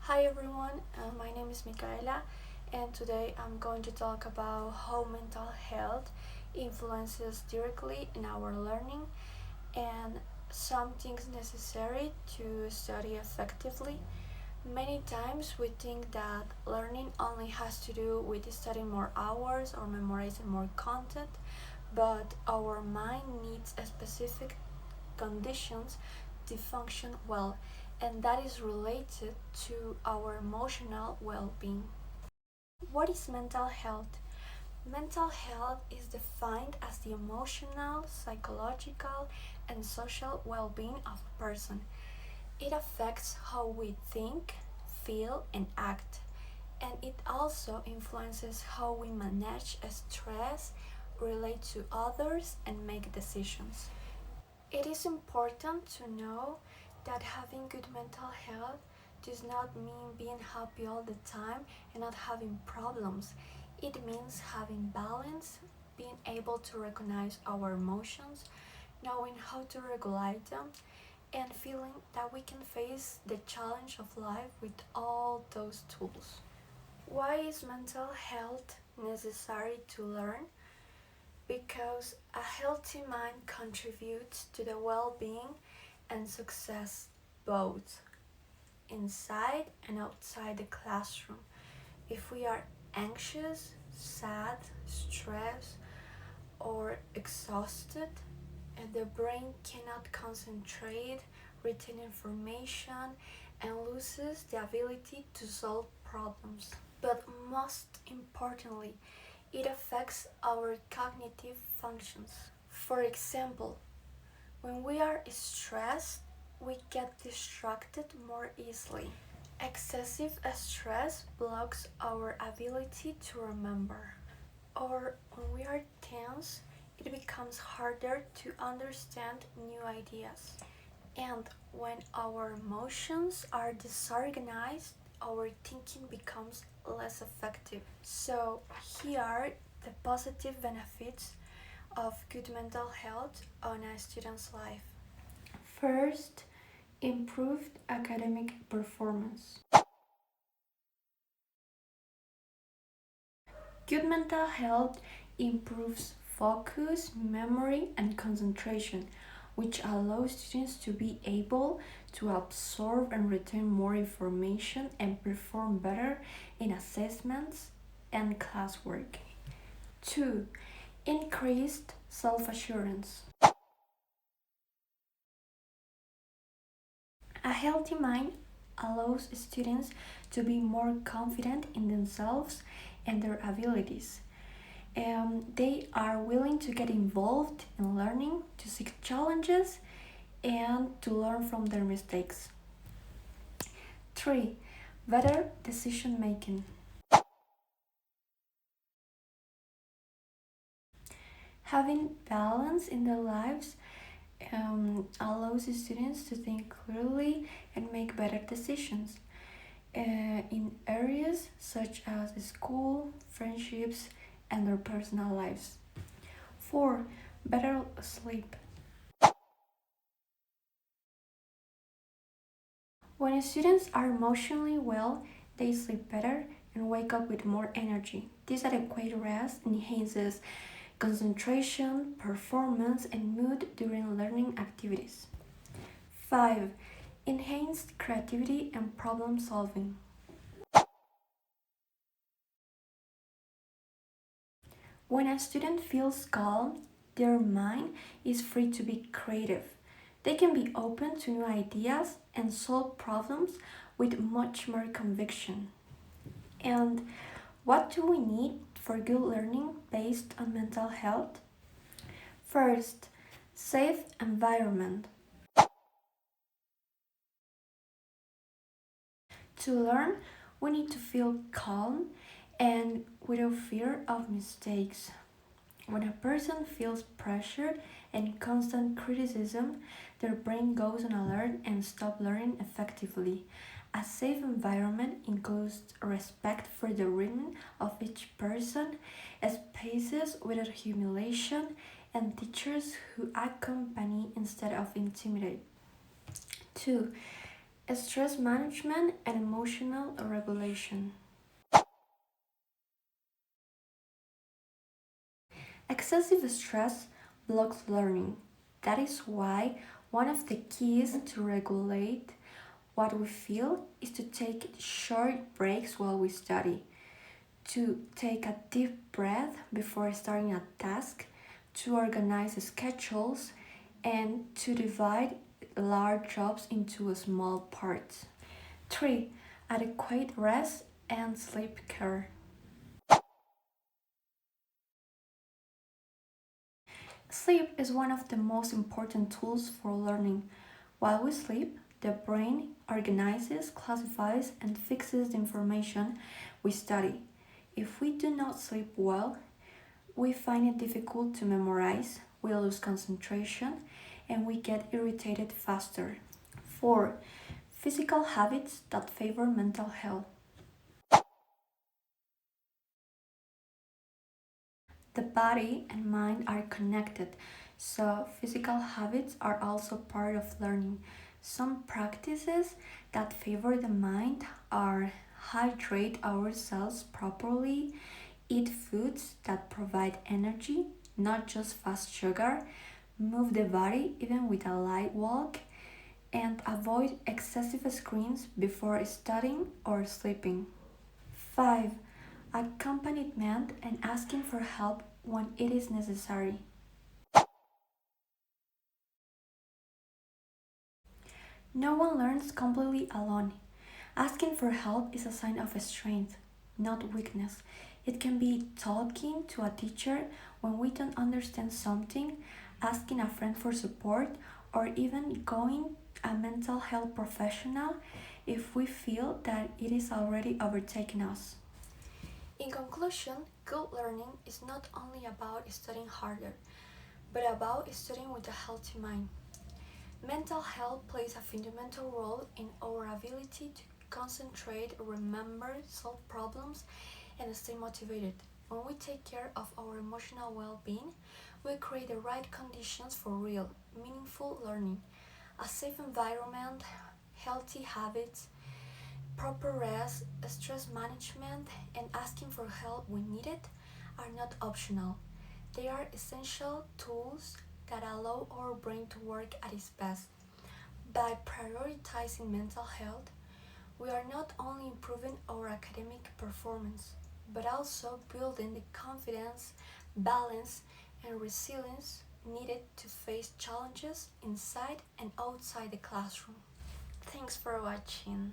Hi everyone, my name is Micaela, and today I'm going to talk about how mental health influences directly in our learning and some things necessary to study effectively. Many times we think that learning only has to do with studying more hours or memorizing more content, but our mind needs a specific conditions to function well, and that is related to our emotional well being. What is mental health? Mental health is defined as the emotional, psychological, and social well being of a person. It affects how we think, feel, and act, and it also influences how we manage stress, relate to others, and make decisions. It is important to know that having good mental health does not mean being happy all the time and not having problems. It means having balance, being able to recognize our emotions, knowing how to regulate them, and feeling that we can face the challenge of life with all those tools. Why is mental health necessary to learn? Because a healthy mind contributes to the well being and success both inside and outside the classroom. If we are anxious, sad, stressed, or exhausted, and the brain cannot concentrate, retain information, and loses the ability to solve problems. But most importantly, it affects our cognitive functions. For example, when we are stressed, we get distracted more easily. Excessive stress blocks our ability to remember. Or when we are tense, it becomes harder to understand new ideas. And when our emotions are disorganized, our thinking becomes less effective. So, here are the positive benefits of good mental health on a student's life. First, improved academic performance. Good mental health improves focus, memory, and concentration, which allows students to be able to absorb and retain more information and perform better in assessments and classwork. 2. Increased self assurance. A healthy mind allows students to be more confident in themselves and their abilities. They are willing to get involved in learning, to seek challenges, and to learn from their mistakes. 3. Better decision making. Having balance in their lives allows students to think clearly and make better decisions in areas such as school, friendships, and their personal lives. 4. Better sleep. When students are emotionally well, they sleep better and wake up with more energy. This adequate rest enhances concentration, performance, and mood during learning activities. 5. Enhanced creativity and problem solving. When a student feels calm, their mind is free to be creative. They can be open to new ideas and solve problems with much more conviction. And what do we need for good learning based on mental health? First, safe environment. To learn, we need to feel calm and without fear of mistakes. When a person feels pressured and constant criticism, their brain goes on alert and stops learning effectively. A safe environment includes respect for the rhythm of each person, spaces without humiliation, and teachers who accompany instead of intimidate. 2. stress management and emotional regulation. Excessive stress blocks learning. That is why one of the keys to regulate what we feel is to take short breaks while we study, to take a deep breath before starting a task, to organize schedules, and to divide large jobs into small parts. 3. Adequate rest and sleep care. Sleep is one of the most important tools for learning. While we sleep, the brain organizes, classifies, and fixes the information we study. If we do not sleep well, we find it difficult to memorize, we lose concentration, and we get irritated faster. 4. Physical habits that favor mental health. The body and mind are connected, so physical habits are also part of learning. Some practices that favor the mind are hydrate ourselves properly, eat foods that provide energy, not just fast sugar, move the body even with a light walk, and avoid excessive screens before studying or sleeping. 5. Accompaniment and asking for help when it is necessary. No one learns completely alone. Asking for help is a sign of strength, not weakness. It can be talking to a teacher when we don't understand something, asking a friend for support, or even going a mental health professional if we feel that it is already overtaken us. In conclusion, good learning is not only about studying harder, but about studying with a healthy mind. Mental health plays a fundamental role in our ability to concentrate, remember, solve problems, and stay motivated. When we take care of our emotional well being, we create the right conditions for real, meaningful learning. A safe environment, healthy habits, proper rest, stress management, and asking for help when needed are not optional. They are essential tools that allow our brain to work at its best. By prioritizing mental health, we are not only improving our academic performance, but also building the confidence, balance, and resilience needed to face challenges inside and outside the classroom. Thanks for watching.